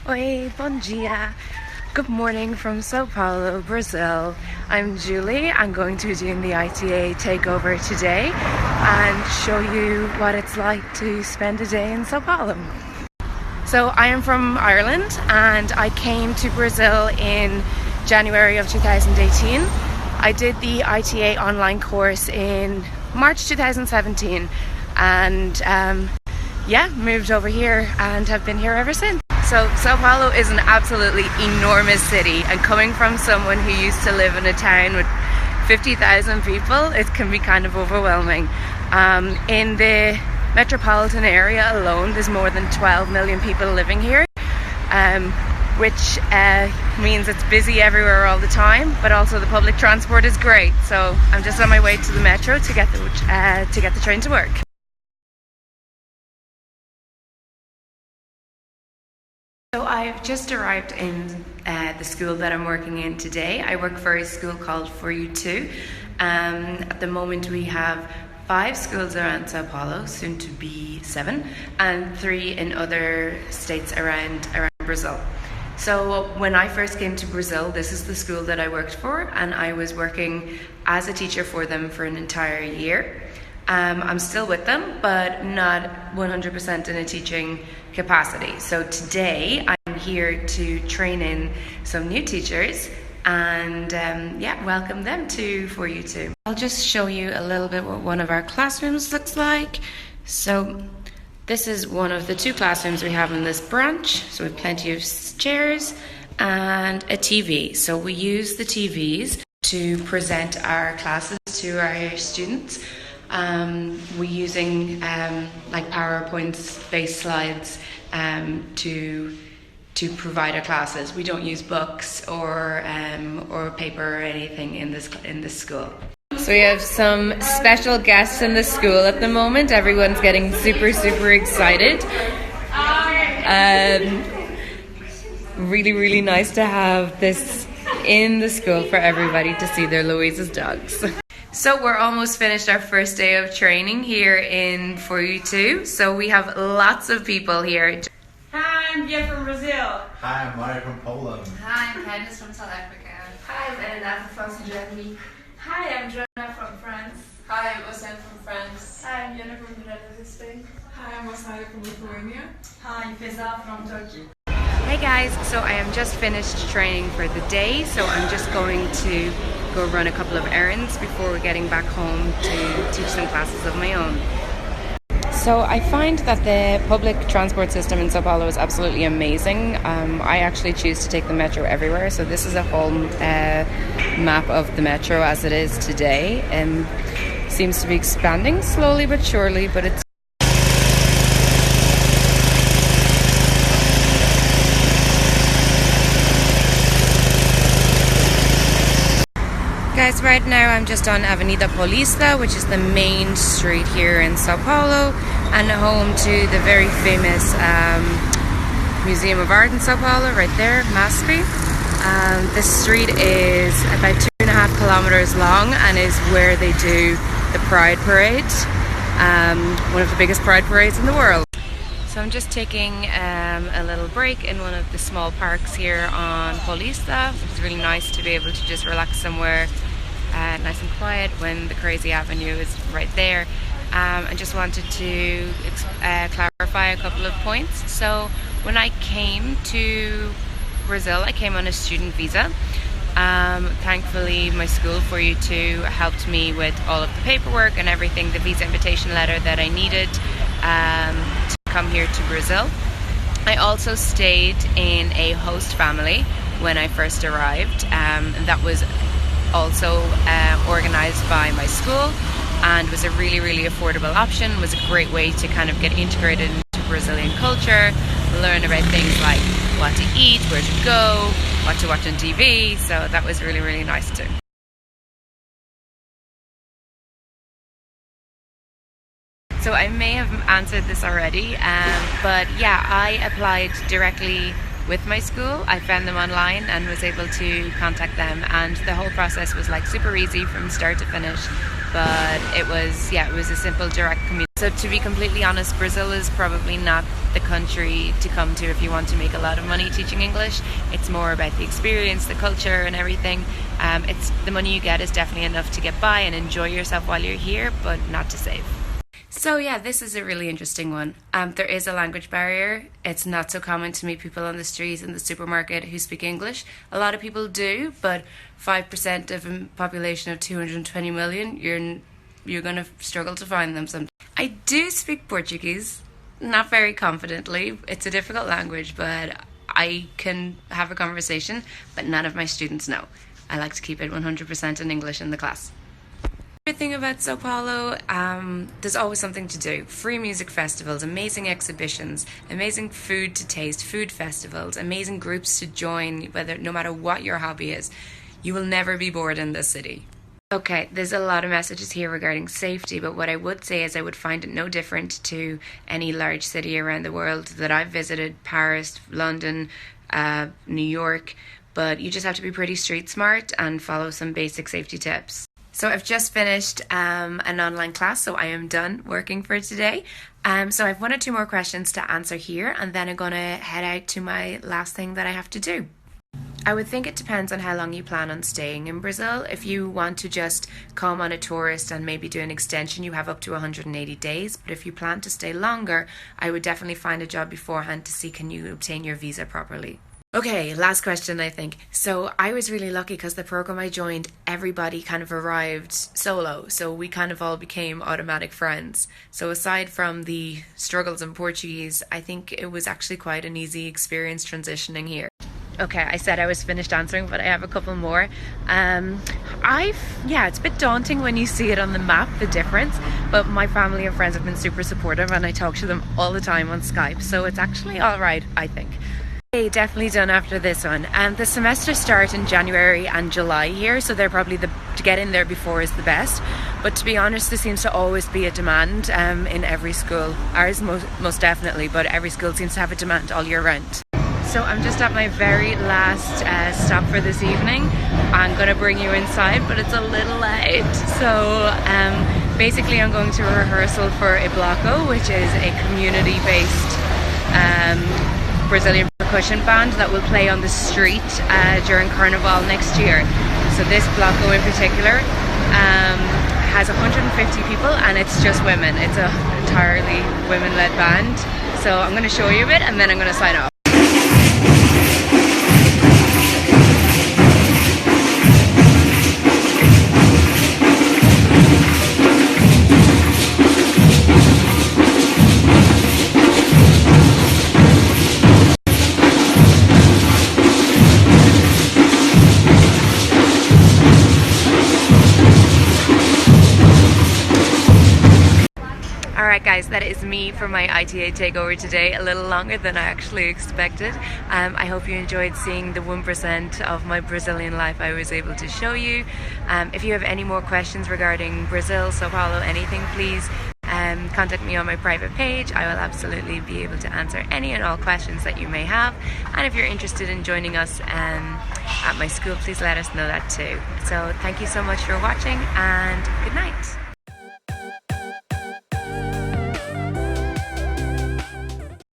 Oi, bom dia. Good morning from Sao Paulo, Brazil. I'm Julie. I'm going to be doing the ITA takeover today and show you what it's like to spend a day in Sao Paulo. So I am from Ireland and I came to Brazil in January of 2018. I did the ITA online course in March 2017 and moved over here and have been here ever since. So Sao Paulo is an absolutely enormous city, and coming from someone who used to live in a town with 50,000 people, it can be kind of overwhelming. In the metropolitan area alone, there's more than 12 million people living here, which means it's busy everywhere all the time, but also the public transport is great. So I'm just on my way to the metro to get the train to work. So I've just arrived in the school that I'm working in today. I work for a school called For You Too. At the moment we have 5 schools around Sao Paulo, soon to be 7, and 3 in other states around Brazil. So when I first came to Brazil, this is the school that I worked for, and I was working as a teacher for them for an entire year. I'm still with them, but not 100% in a teaching capacity. So today I'm here to train in some new teachers and welcome them to For You Too. I'll just show you a little bit what one of our classrooms looks like. So this is one of the 2 classrooms we have in this branch. So we have plenty of chairs and a TV. So we use the TVs to present our classes to our students. We're using like PowerPoint based slides to provide our classes. We don't use books or paper or anything in this school. So we have some special guests in the school at the moment. Everyone's getting super excited. Really nice to have this in the school for everybody to see their Louisa's dogs. So we're almost finished our first day of training here in For You Too. So we have lots of people here. Hi, I'm Jeff from Brazil. Hi, I'm Mario from Poland. Hi, I'm Candice from South Africa. Hi, I'm Elena from Germany. Hi, I'm Joanna from France. Hi, I'm Osen from France. Hi, I'm Jana from the United States. Hi, I'm Osaya from Lithuania. Hi, I'm Feza from Turkey. Hey guys, so I am just finished training for the day, so I'm just going to go run a couple of errands before we're getting back home to teach some classes of my own. So I find that the public transport system in Sao Paulo is absolutely amazing. I actually choose to take the metro everywhere, so this is a whole map of the metro as it is today. Seems to be expanding slowly but surely, but it's Guys, right now I'm just on Avenida Paulista, which is the main street here in Sao Paulo and home to the very famous Museum of Art in Sao Paulo, right there, MASP. This street is about 2.5 kilometers long and is where they do the Pride Parade, one of the biggest Pride parades in the world. So I'm just taking a little break in one of the small parks here on Paulista. It's really nice to be able to just relax somewhere nice and quiet when the crazy avenue is right there. I just wanted to clarify a couple of points. So when I came to Brazil, I came on a student visa. Thankfully my school For You Too helped me with all of the paperwork and everything, the visa invitation letter that I needed to come here to Brazil. I also stayed in a host family when I first arrived, and that was also organized by my school and was a really affordable option. It was a great way to kind of get integrated into Brazilian culture, learn about things like what to eat, where to go, what to watch on TV, so that was really nice too. So I may have answered this already, but yeah, I applied directly with my school. I found them online and was able to contact them, and the whole process was like super easy from start to finish. But it was a simple direct communication. So to be completely honest, Brazil is probably not the country to come to if you want to make a lot of money teaching English. It's more about the experience, the culture and everything. It's the money you get is definitely enough to get by and enjoy yourself while you're here, but not to save. So yeah, this is a really interesting one. There is a language barrier. It's not so common to meet people on the streets in the supermarket who speak English. A lot of people do, but 5% of a population of 220 million, you're going to struggle to find them sometimes. I do speak Portuguese, not very confidently. It's a difficult language, but I can have a conversation, but none of my students know. I like to keep it 100% in English in the class. The thing about Sao Paulo, there's always something to do. Free music festivals, amazing exhibitions, amazing food to taste, food festivals, amazing groups to join, no matter what your hobby is. You will never be bored in this city. Okay, there's a lot of messages here regarding safety, but what I would say is I would find it no different to any large city around the world that I've visited, Paris, London, New York, but you just have to be pretty street smart and follow some basic safety tips. So I've just finished an online class, so I am done working for today. So I have 1 or 2 more questions to answer here, and then I'm going to head out to my last thing that I have to do. I would think it depends on how long you plan on staying in Brazil. If you want to just come on a tourist and maybe do an extension, you have up to 180 days. But if you plan to stay longer, I would definitely find a job beforehand to see can you obtain your visa properly. Okay, last question, I think. So I was really lucky because the program I joined, everybody kind of arrived solo. So we kind of all became automatic friends. So aside from the struggles in Portuguese, I think it was actually quite an easy experience transitioning here. Okay, I said I was finished answering, but I have a couple more. It's a bit daunting when you see it on the map, the difference, but my family and friends have been super supportive and I talk to them all the time on Skype, so it's actually all right, I think. Okay, definitely done after this one. The semester start in January and July here, so they're probably to get in there before is the best. But to be honest, there seems to always be a demand in every school. Ours most definitely, but every school seems to have a demand all year round. So I'm just at my very last stop for this evening. I'm going to bring you inside, but it's a little late. So basically I'm going to a rehearsal for a bloco, which is a community-based Brazilian percussion band that will play on the street during Carnival next year. So this bloco in particular has 150 people and it's just women. It's an entirely women-led band. So I'm going to show you a bit and then I'm going to sign off. Alright guys, that is me for my ITA takeover today, a little longer than I actually expected. I hope you enjoyed seeing the 1% of my Brazilian life I was able to show you. If you have any more questions regarding Brazil, Sao Paulo, anything, please contact me on my private page. I will absolutely be able to answer any and all questions that you may have. And if you're interested in joining us at my school, please let us know that too. So thank you so much for watching and good night.